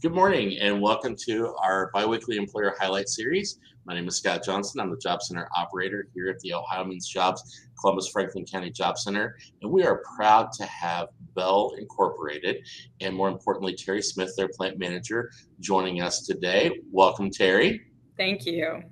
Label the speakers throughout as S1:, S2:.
S1: Good morning and welcome to our biweekly employer highlight series. My name is Scott Johnson. I'm the Job Center operator here at the Ohio Means Jobs Columbus Franklin County Job Center. And we are proud to have Bell Incorporated and more importantly, Terry Smith, their plant manager, joining us today. Welcome, Terry.
S2: Thank you.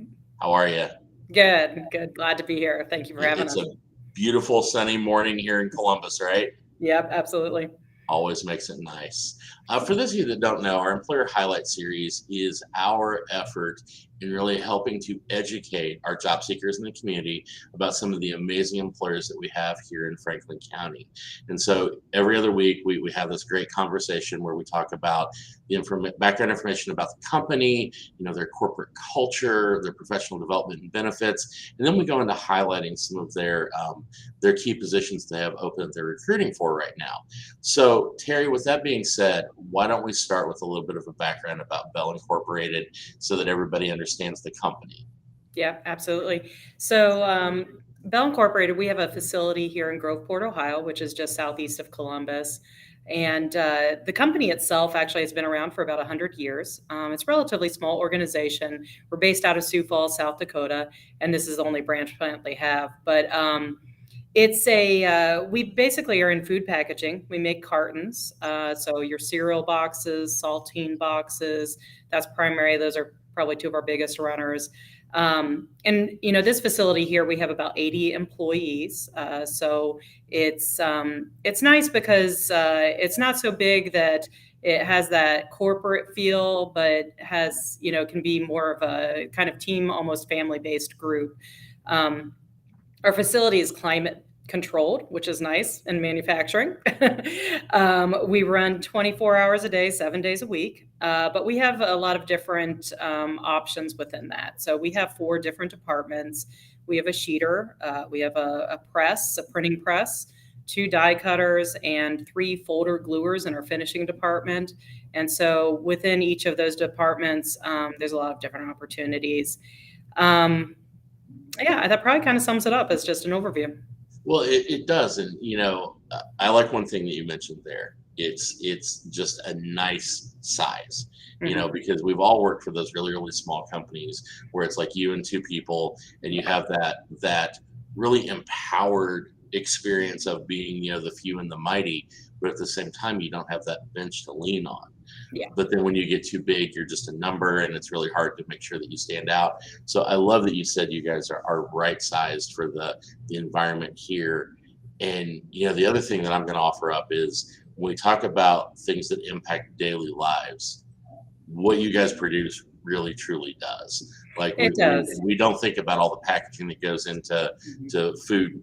S1: How are you?
S2: Good. Glad to be here. Thank you for having
S1: It's
S2: us.
S1: a beautiful sunny morning here in Columbus, right?
S2: Yep, absolutely.
S1: Always makes it nice. For those of you that don't know, our Employer Highlight Series is our effort in really helping to educate our job seekers in the community about some of the amazing employers that we have here in Franklin County. And so every other week, we have this great conversation where we talk about the background information about the company, their corporate culture, their professional development and benefits. And then we go into highlighting some of their key positions they have open that they're recruiting for right now. So, Terry, with that being said, why don't we start with a little bit of a background about Bell Incorporated so that everybody understands the company?
S2: Yeah, absolutely. So, Bell Incorporated, we have a facility here in Groveport, Ohio, which is just southeast of Columbus. And the company itself actually has been around for about 100 years. It's a relatively small organization. We're based out of Sioux Falls, South Dakota, and this is the only branch plant they have. But we basically are in food packaging. We make cartons. So your cereal boxes, saltine boxes, that's primary. Those are probably two of our biggest runners. And this facility here, we have about 80 employees. So it's nice because it's not so big that it has that corporate feel, but can be more of a kind of team, almost family-based group. Our facility is climate controlled, which is nice in manufacturing. We run 24 hours a day, 7 days a week, but we have a lot of different options within that. So we have 4 different departments. We have a sheeter, we have a press, a printing press, 2 die cutters, and 3 folder gluers in our finishing department. And so within each of those departments, there's a lot of different opportunities. Yeah, that probably kind of sums it up as just an overview.
S1: Well, it does. And, I like one thing that you mentioned there. It's just a nice size,
S2: Mhm.
S1: because we've all worked for those really, really small companies where it's like you and 2 people and you have that really empowered experience of being, the few and the mighty, but at the same time, you don't have that bench to lean on.
S2: Yeah.
S1: But then when you get too big, you're just a number and it's really hard to make sure that you stand out. So I love that you said you guys are right sized for the environment here. And the other thing that I'm going to offer up is when we talk about things that impact daily lives, what you guys produce really truly does. Like we,
S2: It
S1: we,
S2: does.
S1: we don't think about all the packaging that goes into
S2: Mhm.
S1: food,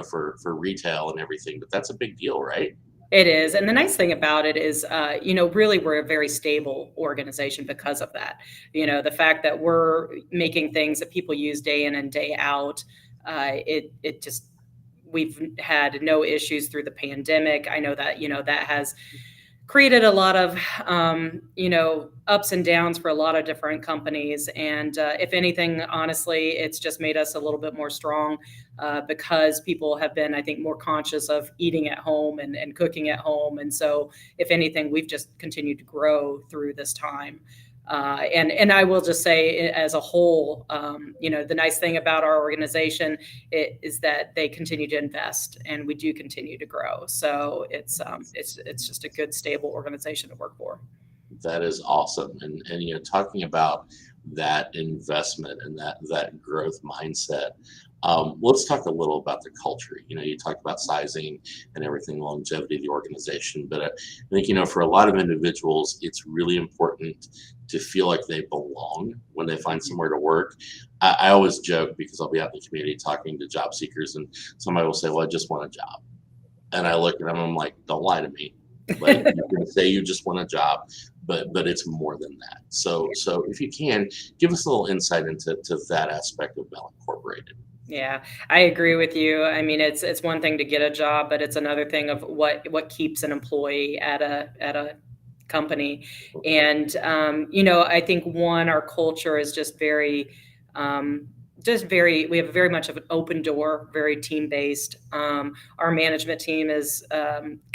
S1: for retail and everything, but that's a big deal, right?
S2: It is. And the nice thing about it is, really we're a very stable organization because of that. The fact that we're making things that people use day in and day out, it just, we've had no issues through the pandemic. I know that, that has created a lot of ups and downs for a lot of different companies, and if anything, honestly, it's just made us a little bit more strong, because people have been, I think, more conscious of eating at home and cooking at home. And so if anything, we've just continued to grow through this time. And I will just say, as a whole, the nice thing about our organization is that they continue to invest, and we do continue to grow. So it's just a good, stable organization to work for.
S1: That is awesome. And talking about that investment and that growth mindset. Let's talk a little about the culture. You talked about sizing and everything, longevity of the organization, but I think for a lot of individuals, it's really important to feel like they belong when they find somewhere to work. I always joke because I'll be out in the community talking to job seekers, and somebody will say, "Well, I just want a job," and I look at them, I'm like, "Don't lie to me." Like you can say you just want a job, but it's more than that. So if you can give us a little insight into that aspect of Bell Incorporated.
S2: Yeah, I agree with you. I mean, it's one thing to get a job, but it's another thing of what keeps an employee at a company. And I think, one, our culture is just very, we have very much of an open door, very team based. Our management team is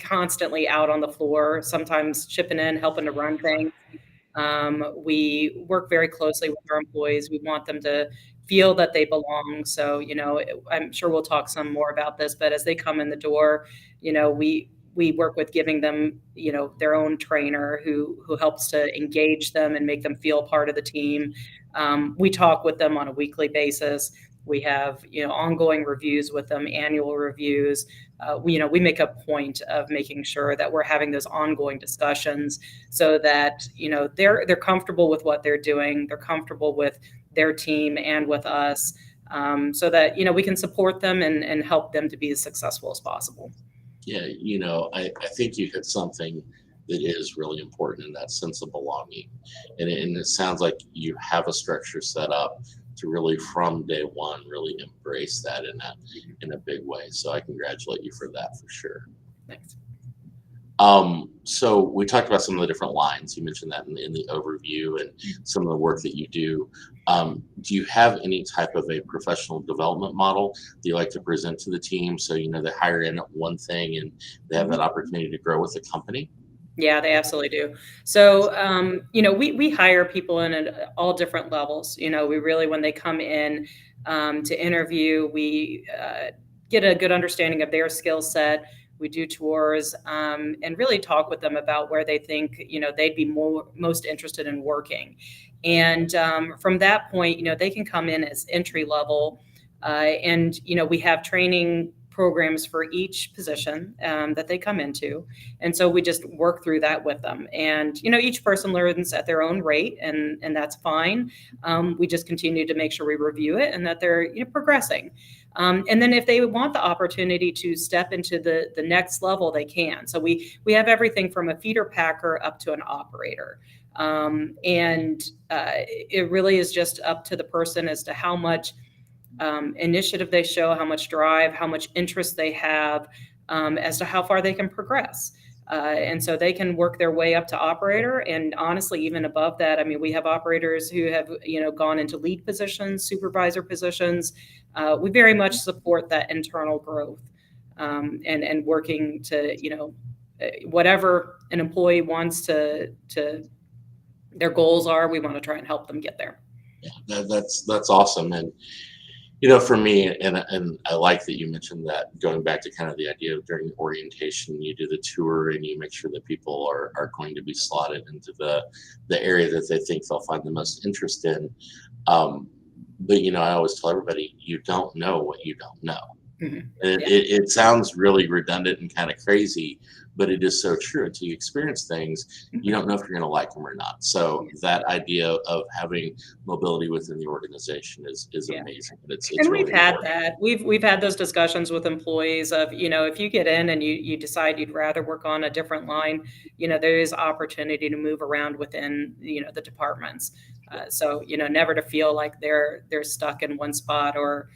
S2: constantly out on the floor, sometimes chipping in, helping to run things. We work very closely with our employees. We want them to feel that they belong. So, I'm sure we'll talk some more about this, but as they come in the door, we work with giving them, their own trainer who helps to engage them and make them feel part of the team. We talk with them on a weekly basis. We have, ongoing reviews with them, annual reviews. We make a point of making sure that we're having those ongoing discussions so that, they're comfortable with what they're doing. They're comfortable with their team and with us, so that, we can support them and help them to be as successful as possible.
S1: Yeah, I think you hit something that is really important in that sense of belonging. And it sounds like you have a structure set up to really from day one really embrace that in a big way. So I congratulate you for that for sure.
S2: Thanks.
S1: So we talked about some of the different lines. You mentioned that in the overview and some of the work that you do. Do you have any type of a professional development model that you like to present to the team? So, they hire in one thing and they have that opportunity to grow with the company?
S2: Yeah, they absolutely do. So, we hire people in at all different levels. We really, when they come in to interview, we get a good understanding of their skill set. We do tours and really talk with them about where they think, they'd be most interested in working. And from that point, they can come in as entry level. And, we have training programs for each position that they come into. And so we just work through that with them. And, each person learns at their own rate, and that's fine. We just continue to make sure we review it and that they're, progressing. And then if they want the opportunity to step into the next level, they can. So we have everything from a feeder packer up to an operator. And it really is just up to the person as to how much initiative they show, how much drive, how much interest they have, as to how far they can progress. And so they can work their way up to operator. And honestly, even above that, I mean, we have operators who have, gone into lead positions, supervisor positions. We very much support that internal growth, and working to, whatever an employee wants to their goals are, we want to try and help them get there.
S1: Yeah, that's awesome. And for me, and I like that you mentioned that, going back to kind of the idea of during orientation, you do the tour and you make sure that people are going to be slotted into the area that they think they'll find the most interest in. But I always tell everybody, you don't know what you don't know.
S2: Mhm.
S1: And
S2: Yeah.
S1: it sounds really redundant and kind of crazy, but it is so true. Until you experience things, you don't know if you're going to like them or not. So that idea of having mobility within the organization is
S2: Yeah.
S1: amazing. It's
S2: And we've
S1: really
S2: had
S1: important.
S2: that. We've had those discussions with employees of, if you get in and you decide you'd rather work on a different line, there is opportunity to move around within, the departments. So, never to feel like they're stuck in one spot, or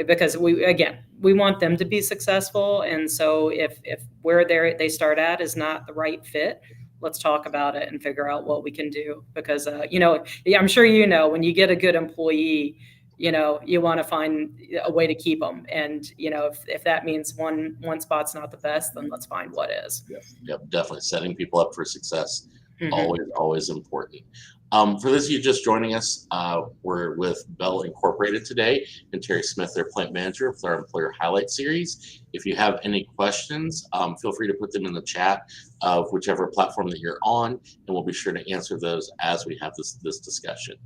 S2: because we want them to be successful. And so if where they start at is not the right fit, let's talk about it and figure out what we can do. Because, yeah, I'm sure, when you get a good employee, you want to find a way to keep them. And, if that means one spot's not the best, then let's find what is.
S1: Yep, definitely setting people up for success.
S2: Mhm.
S1: Always important. For those of you just joining us, we're with Bell Incorporated today, and Terry Smith, their plant manager, with our Employer Highlight Series. If you have any questions, feel free to put them in the chat of whichever platform that you're on, and we'll be sure to answer those as we have this discussion.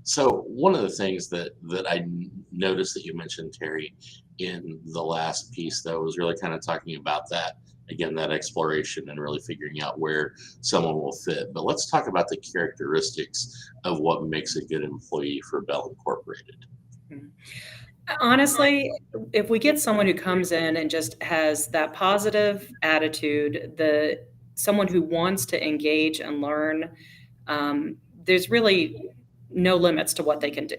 S1: So one of the things that I noticed that you mentioned, Terry, in the last piece, though, was really kind of talking about that, again, that exploration and really figuring out where someone will fit. But let's talk about the characteristics of what makes a good employee for Bell Incorporated.
S2: Honestly, if we get someone who comes in and just has that positive attitude, someone who wants to engage and learn, there's really no limits to what they can do.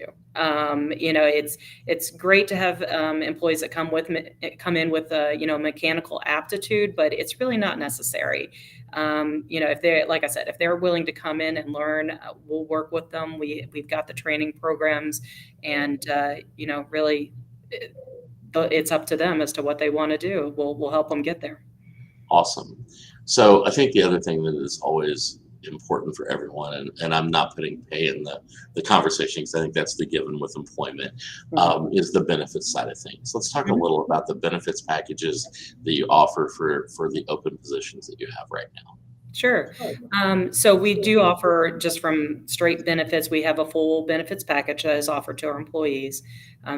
S2: It's great to have employees that come in with mechanical aptitude, but it's really not necessary. If they're, like I said, if they're willing to come in and learn, we'll work with them. We've got the training programs, and really, it's up to them as to what they want to do. We'll help them get there.
S1: Awesome. So I think the other thing that is always important for everyone, and I'm not putting pay in the conversation because I think that's the given with employment, is the benefits side of things. Let's talk a little about the benefits packages that you offer for the open positions that you have right now.
S2: Sure. So we do offer, just from straight benefits, we have a full benefits package that is offered to our employees.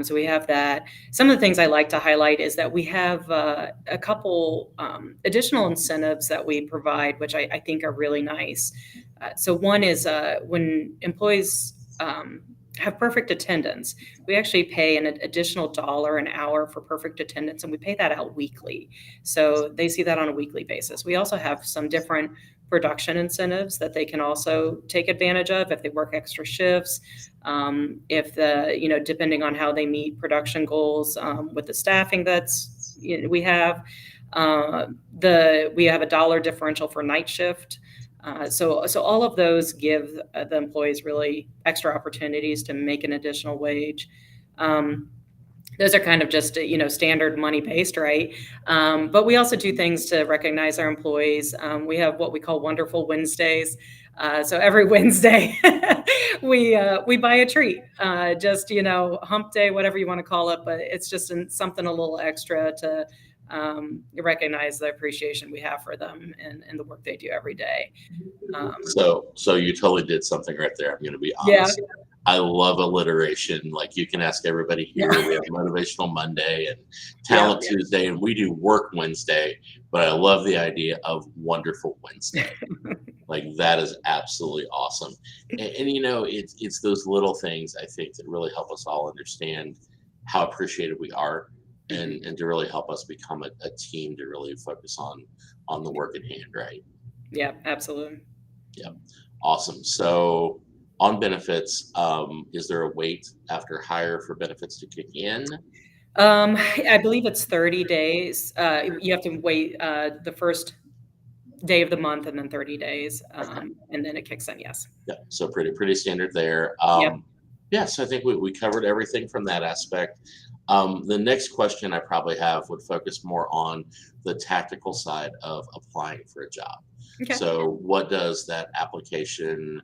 S2: So we have that. Some of the things I like to highlight is that we have a couple additional incentives that we provide, which I think are really nice. So one is when employees have perfect attendance, we actually pay an additional $1 an hour for perfect attendance, and we pay that out weekly. So they see that on a weekly basis. We also have some different production incentives that they can also take advantage of if they work extra shifts. Depending on how they meet production goals with the staffing we have. We have a $1 differential for night shift. So all of those give the employees really extra opportunities to make an additional wage. Those are kind of just, standard money based, right? But we also do things to recognize our employees. We have what we call Wonderful Wednesdays. So every Wednesday we buy a treat, hump day, whatever you want to call it. But it's just something a little extra to recognize the appreciation we have for them and the work they do every day.
S1: So you totally did something right there. I'm going to be honest. Yeah. I love alliteration. Like, you can ask everybody here. We have Motivational Monday and Talent Tuesday, and we do Work Wednesday. But I love the idea of Wonderful Wednesday. Like, that is absolutely awesome. And it's those little things, I think, that really help us all understand how appreciated we are. And to really help us become a team to really focus on the work at hand, right?
S2: Yeah, absolutely.
S1: Yeah, awesome. So on benefits, is there a wait after hire for benefits to kick in?
S2: I believe it's 30 days. You have to wait the first day of the month and then 30 days, and then it kicks in. Yes.
S1: Yeah, so pretty standard there. Yeah, so I think we covered everything from that aspect. The next question I probably have would focus more on the tactical side of applying for a job.
S2: Okay.
S1: So what does that application,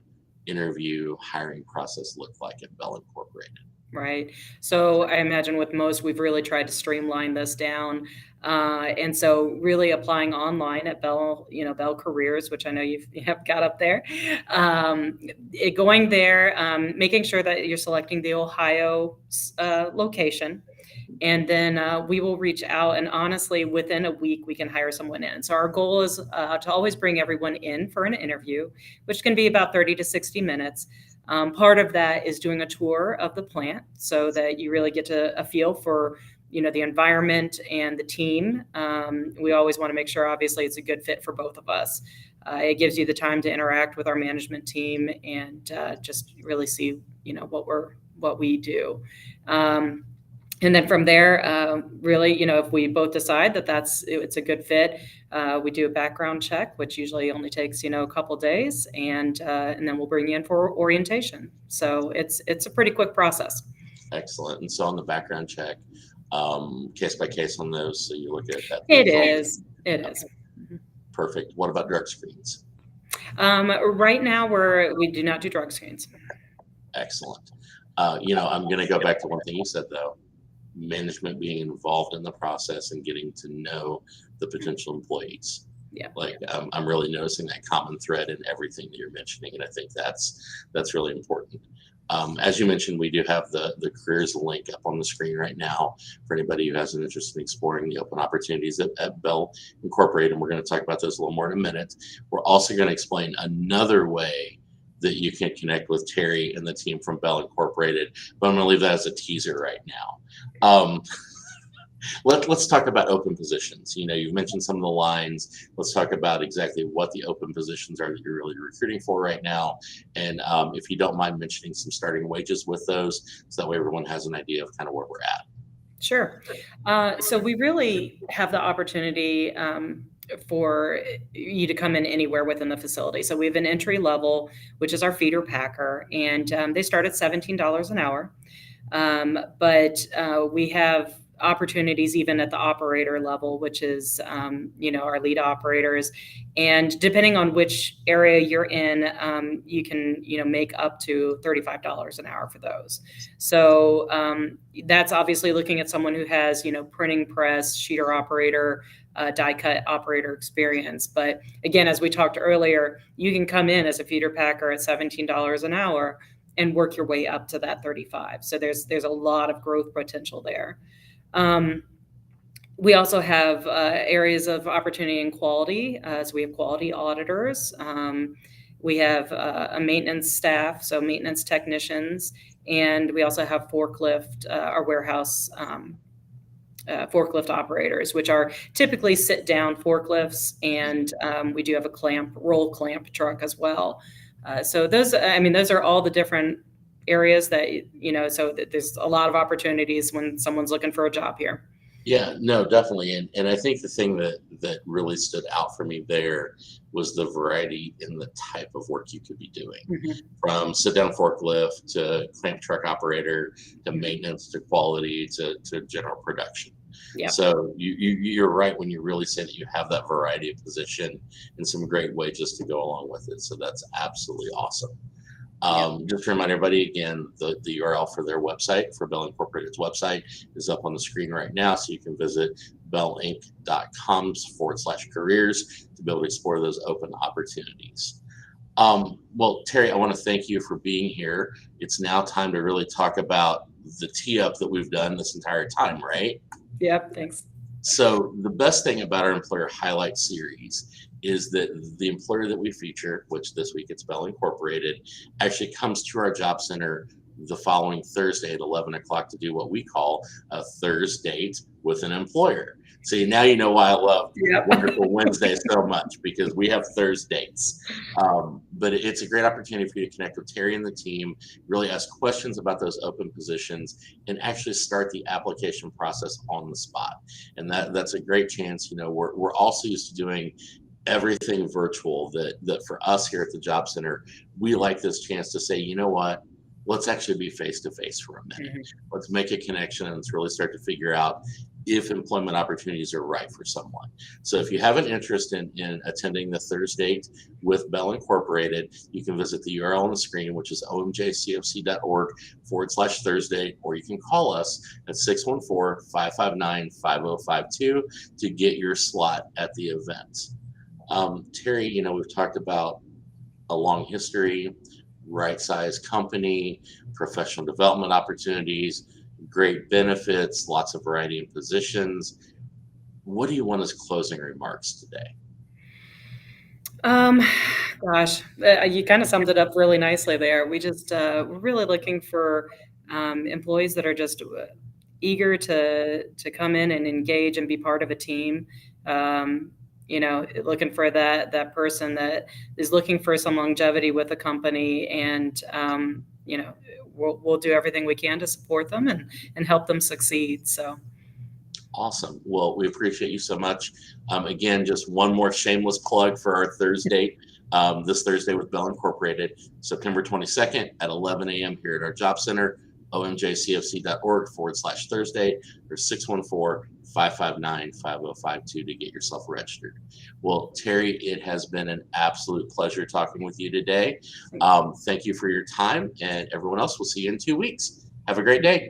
S1: interview, hiring process look like at Bell Incorporated?
S2: Right. So I imagine with most, we've really tried to streamline this down. And so really applying online at Bell, Bell Careers, which I know you have got up there, going there, making sure that you're selecting the Ohio location. And then we will reach out, and honestly, within a week, we can hire someone in. So our goal is to always bring everyone in for an interview, which can be about 30 to 60 minutes. Part of that is doing a tour of the plant so that you really get a feel for, the environment and the team. We always want to make sure, obviously, it's a good fit for both of us. It gives you the time to interact with our management team and just really see, what we do. And then from there, really, if we both decide that it's a good fit, we do a background check, which usually only takes, a couple days, and then we'll bring you in for orientation. So it's a pretty quick process.
S1: Excellent. And so on the background check, case by case on those, so you look at that.
S2: It is.
S1: Perfect. What about drug screens?
S2: Right now, we do not do drug screens.
S1: Excellent. I'm going to go back to one thing you said, though. Management being involved in the process and getting to know the potential employees.
S2: Yeah.
S1: Like, I'm really noticing that common thread in everything that you're mentioning, and I think that's really important. As you mentioned, we do have the careers link up on the screen right now for anybody who has an interest in exploring the open opportunities at Bell Incorporated, and we're going to talk about those a little more in a minute. We're also going to explain another way that you can connect with Terry and the team from Bell Incorporated, but I'm going to leave that as a teaser right now. Let's talk about open positions. You've mentioned some of the lines. Let's talk about exactly what the open positions are that you're really recruiting for right now. And if you don't mind mentioning some starting wages with those, so that way everyone has an idea of kind of where we're at.
S2: Sure. So we really have the opportunity for you to come in anywhere within the facility. So we have an entry level, which is our feeder packer, and they start at $17 an hour. But we have opportunities even at the operator level, which is, our lead operators. And depending on which area you're in, you can, make up to $35 an hour for those. So that's obviously looking at someone who has, printing press, sheeter operator, die cut operator experience. But again, as we talked earlier, you can come in as a feeder packer at $17 an hour and work your way up to that 35. So there's a lot of growth potential there. We also have areas of opportunity and quality. So we have quality auditors. We have a maintenance staff, so maintenance technicians, and we also have forklift, our warehouse forklift operators, which are typically sit-down forklifts, and we do have a roll clamp truck as well. So those are all the different areas that, so there's a lot of opportunities when someone's looking for a job here.
S1: Yeah, no, definitely. And I think the thing that really stood out for me there was the variety in the type of work you could be doing, from sit down forklift to clamp truck operator to maintenance to quality to general production.
S2: Yeah.
S1: So you're right when you really say that you have that variety of position and some great wages to go along with it. So that's absolutely awesome. Just to remind everybody again, the URL for their website, for Bell Incorporated's website, is up on the screen right now. So you can visit bellinc.com/careers to be able to explore those open opportunities. Well, Terry, I want to thank you for being here. It's now time to really talk about the tee up that we've done this entire time, right?
S2: Yep, thanks.
S1: So the best thing about our Employer Highlight series is that the employer that we feature, which this week it's Bell Incorporated, actually comes to our job center the following Thursday at 11 o'clock to do what we call a Thursday with an employer. So now you know why I love Wonderful Wednesday so much, because we have Thursdays. But it's a great opportunity for you to connect with Terry and the team, really ask questions about those open positions, and actually start the application process on the spot. And that's a great chance. We're also used to doing everything virtual, that for us here at the Job Center, we like this chance to say, you know what, let's actually be face to face for a minute. Let's make a connection and let's really start to figure out if employment opportunities are right for someone. So if you have an interest in attending the Thursday with Bell Incorporated, you can visit the URL on the screen, which is omjcfc.org/Thursday, or you can call us at 614-559-5052 to get your slot at the event. Terry, we've talked about a long history, right-sized company, professional development opportunities, great benefits, lots of variety in positions. What do you want as closing remarks today?
S2: Gosh, you kind of summed it up really nicely there. We're really looking for employees that are just eager to come in and engage and be part of a team. Looking for that person that is looking for some longevity with the company, and we'll do everything we can to support them and help them succeed. So
S1: awesome. Well, we appreciate you so much. Again, just one more shameless plug for our Thursday, this Thursday with Bell Incorporated, September 22nd at 11 a.m. here at our Job Center, omjcfc.org/Thursday, or 614-559-5052 to get yourself registered. Well, Terry, it has been an absolute pleasure talking with you today. Thank you for your time, and everyone else, we'll see you in 2 weeks. Have a great day.